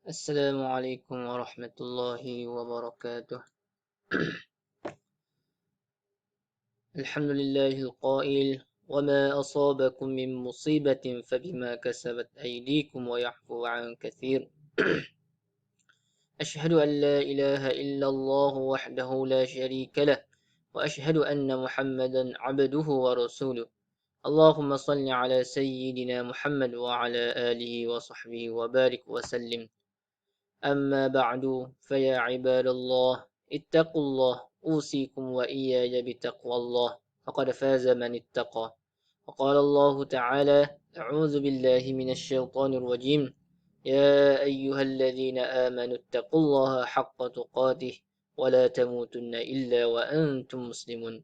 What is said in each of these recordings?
السلام عليكم ورحمة الله وبركاته. الحمد لله القائل: وما أصابكم من مصيبة فبما كسبت أيديكم ويعفو عن كثير. أشهد أن لا إله إلا الله وحده لا شريك له، وأشهد أن محمدا عبده ورسوله. اللهم صل على سيدنا محمد وعلى آله وصحبه وبارك وسلم. أما بعد، فيا عباد الله، اتقوا الله، أوصيكم وإياي بتقوى الله، فقد فاز من اتقى. وقال الله تعالى: أعوذ بالله من الشيطان الرجيم: يا أيها الذين آمنوا اتقوا الله حق تقاته ولا تموتن إلا وأنتم مسلمون.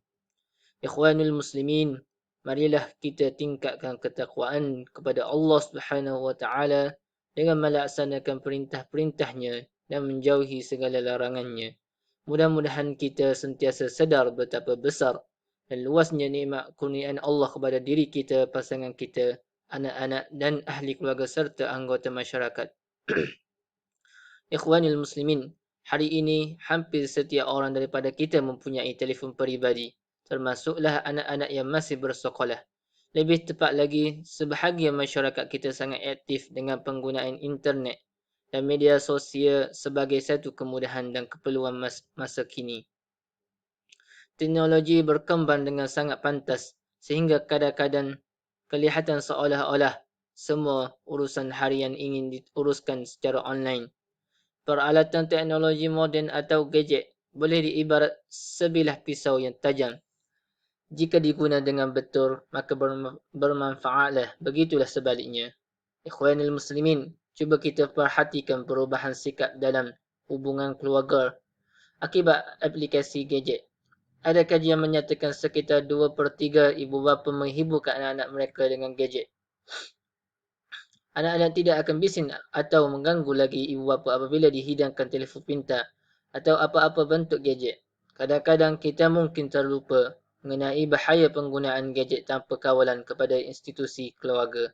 Ikhwanul Muslimin, marilah kita tingkatkan ketakwaan kepada Allah Subhanahu wa taala dengan melaksanakan perintah-perintahnya dan menjauhi segala larangannya. Mudah-mudahan kita sentiasa sedar betapa besar dan luasnya nikmat kurniaan Allah kepada diri kita, pasangan kita, anak-anak dan ahli keluarga serta anggota masyarakat. Ikhwanul Muslimin, hari ini hampir setiap orang daripada kita mempunyai telefon peribadi, termasuklah anak-anak yang masih bersekolah. Lebih tepat lagi, sebahagian masyarakat kita sangat aktif dengan penggunaan internet dan media sosial sebagai satu kemudahan dan keperluan masa kini. Teknologi berkembang dengan sangat pantas sehingga kadang-kadang kelihatan seolah-olah semua urusan harian ingin diuruskan secara online. Peralatan teknologi moden atau gadget boleh diibarat sebilah pisau yang tajam. Jika digunakan dengan betul, maka bermanfaatlah. Begitulah sebaliknya. Ikhwanul Muslimin, cuba kita perhatikan perubahan sikap dalam hubungan keluarga akibat aplikasi gadget. Ada kajian menyatakan sekitar 2/3 ibu bapa menghiburkan anak-anak mereka dengan gadget. Anak-anak tidak akan bising atau mengganggu lagi ibu bapa apabila dihidangkan telefon pintar atau apa-apa bentuk gadget. Kadang-kadang kita mungkin terlupa mengenai bahaya penggunaan gadget tanpa kawalan kepada institusi keluarga.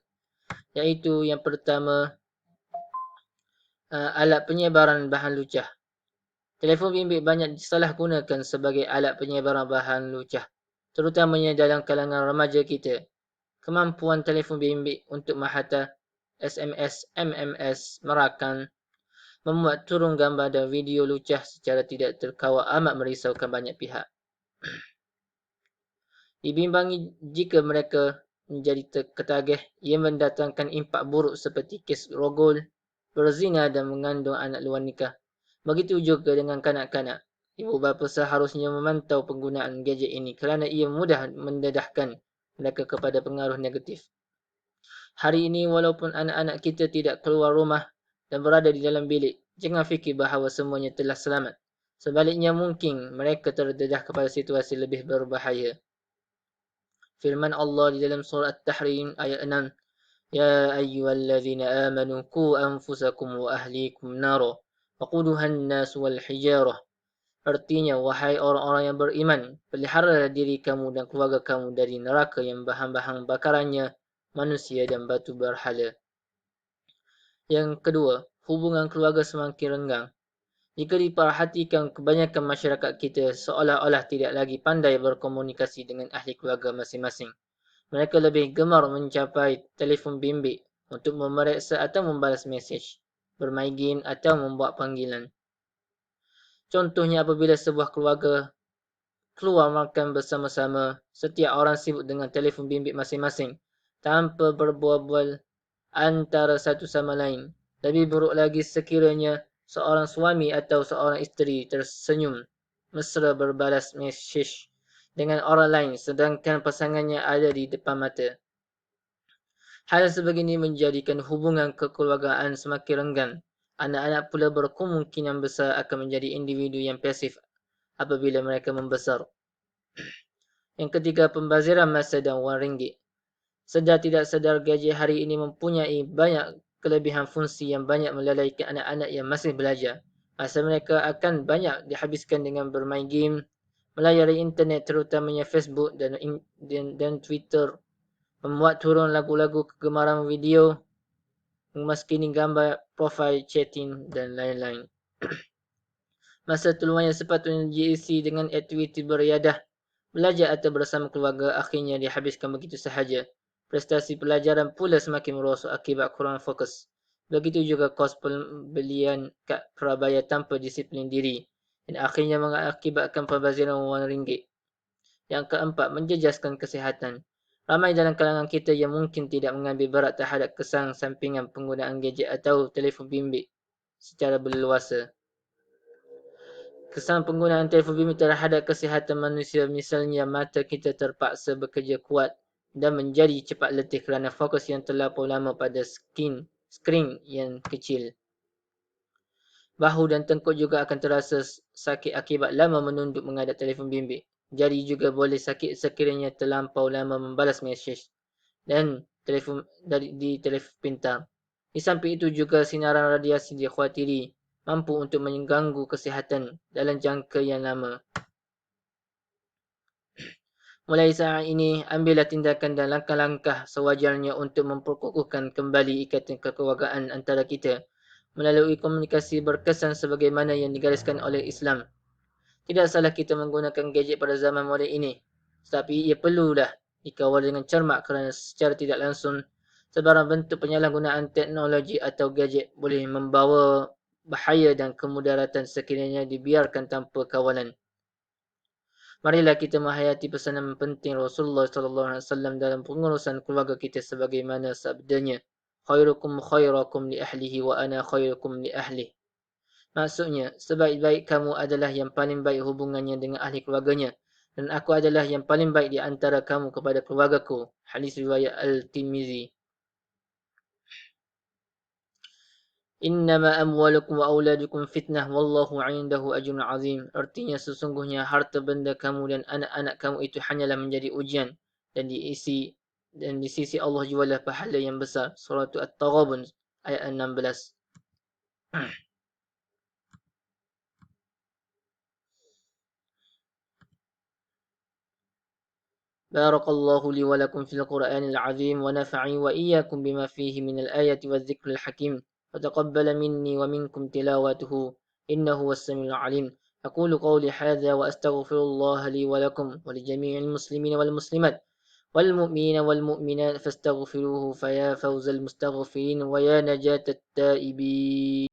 Iaitu yang pertama, alat penyebaran bahan lucah. Telefon bimbit banyak disalahgunakan sebagai alat penyebaran bahan lucah, terutamanya dalam kalangan remaja kita. Kemampuan telefon bimbit untuk menghantar SMS, MMS, merakan, membuat turun gambar dan video lucah secara tidak terkawal amat merisaukan banyak pihak. Dibimbangi jika mereka menjadi ketagih, ia mendatangkan impak buruk seperti kes rogol, berzina dan mengandung anak luar nikah. Begitu juga dengan kanak-kanak. Ibu bapa seharusnya memantau penggunaan gadget ini kerana ia mudah mendedahkan mereka kepada pengaruh negatif. Hari ini walaupun anak-anak kita tidak keluar rumah dan berada di dalam bilik, jangan fikir bahawa semuanya telah selamat. Sebaliknya mungkin mereka terdedah kepada situasi lebih berbahaya. Firman Allah di dalam surah At-Tahrim ayat 6, Ya ayyuhallazina amanu qu anfusakum wa ahlikum nara waquduha an-nas wal hijarah. Artinya, wahai orang-orang yang beriman, peliharalah diri kamu dan keluarga kamu dari neraka yang bahan-bahan bakarannya manusia dan batu berhala. Yang kedua, hubungan keluarga semakin renggang. Jika diperhatikan, kebanyakan masyarakat kita seolah-olah tidak lagi pandai berkomunikasi dengan ahli keluarga masing-masing. Mereka lebih gemar mencapai telefon bimbit untuk memeriksa atau membalas mesej, bermain game atau membuat panggilan. Contohnya apabila sebuah keluarga keluar makan bersama-sama, setiap orang sibuk dengan telefon bimbit masing-masing tanpa berbual-bual antara satu sama lain. Lebih buruk lagi sekiranya seorang suami atau seorang isteri tersenyum mesra berbalas mesej dengan orang lain sedangkan pasangannya ada di depan mata. Hal sebegini menjadikan hubungan kekeluargaan semakin renggang. Anak-anak pula berkemungkinan besar akan menjadi individu yang pasif apabila mereka membesar. Yang ketiga, pembaziran masa dan wang ringgit. Sedar tidak sedar, gadget hari ini mempunyai banyak kelebihan fungsi yang banyak melalaikan anak-anak yang masih belajar. Masa mereka akan banyak dihabiskan dengan bermain game, melayari internet terutamanya Facebook dan Twitter, membuat turun lagu-lagu kegemaran video, memaskini gambar, profil, chatting dan lain-lain. Masa terluang yang sepatutnya diisi dengan aktiviti beriadah, belajar atau bersama keluarga akhirnya dihabiskan begitu sahaja. Prestasi pelajaran pula semakin merosot akibat kurang fokus. Begitu juga kos pembelian kad prabayar tanpa disiplin diri dan akhirnya mengakibatkan pembaziran wang ringgit. Yang keempat, menjejaskan kesihatan. Ramai dalam kalangan kita yang mungkin tidak mengambil berat terhadap kesan sampingan penggunaan gadget atau telefon bimbit secara berleluasa. Kesan penggunaan telefon bimbit terhadap kesihatan manusia, misalnya mata kita terpaksa bekerja kuat dan menjadi cepat letih kerana fokus yang terlampau lama pada skrin yang kecil. Bahu dan tengkuk juga akan terasa sakit akibat lama menunduk menghadap telefon bimbit. Jari juga boleh sakit sekiranya terlampau lama membalas mesej dan di telefon pintar. Di samping itu juga sinaran radiasi dikhawatiri mampu untuk mengganggu kesihatan dalam jangka yang lama. Mulai saat ini, ambillah tindakan dan langkah-langkah sewajarnya untuk memperkukuhkan kembali ikatan kekeluargaan antara kita melalui komunikasi berkesan sebagaimana yang digariskan oleh Islam. Tidak salah kita menggunakan gadget pada zaman moden ini, tetapi ia perlulah dikawal dengan cermat kerana secara tidak langsung sebarang bentuk penyalahgunaan teknologi atau gadget boleh membawa bahaya dan kemudaratan sekiranya dibiarkan tanpa kawalan. Marilah kita menghayati pesanan penting Rasulullah SAW dalam pengurusan keluarga kita sebagaimana sabdanya, khairukum khairakum li ahlihi wa ana khairukum li ahlihi. Maksudnya, sebaik-baik kamu adalah yang paling baik hubungannya dengan ahli keluarganya. Dan aku adalah yang paling baik di antara kamu kepada keluargaku. Hadis riwayat Al-Tirmizi. Innama amwalukum wa auladukum fitnah wallahu indahu ajrun azim. Artinya sesungguhnya harta benda kamu dan anak-anak kamu itu hanyalah menjadi ujian dan di sisi Allah jualah pahala yang besar. Surah At-Taghabun ayat 16. بارك الله لي ولكم في القرآن العظيم ونفعني وإياكم بما فيه من الآية والذكر الحكيم وتقبل مني ومنكم تلاوته إنه هو السميع العليم. أقول قولي هذا وأستغفر الله لي ولكم ولجميع المسلمين والمسلمات والمؤمنين والمؤمنات فاستغفروه فيا فوز المستغفرين ويا نجاة التائبين.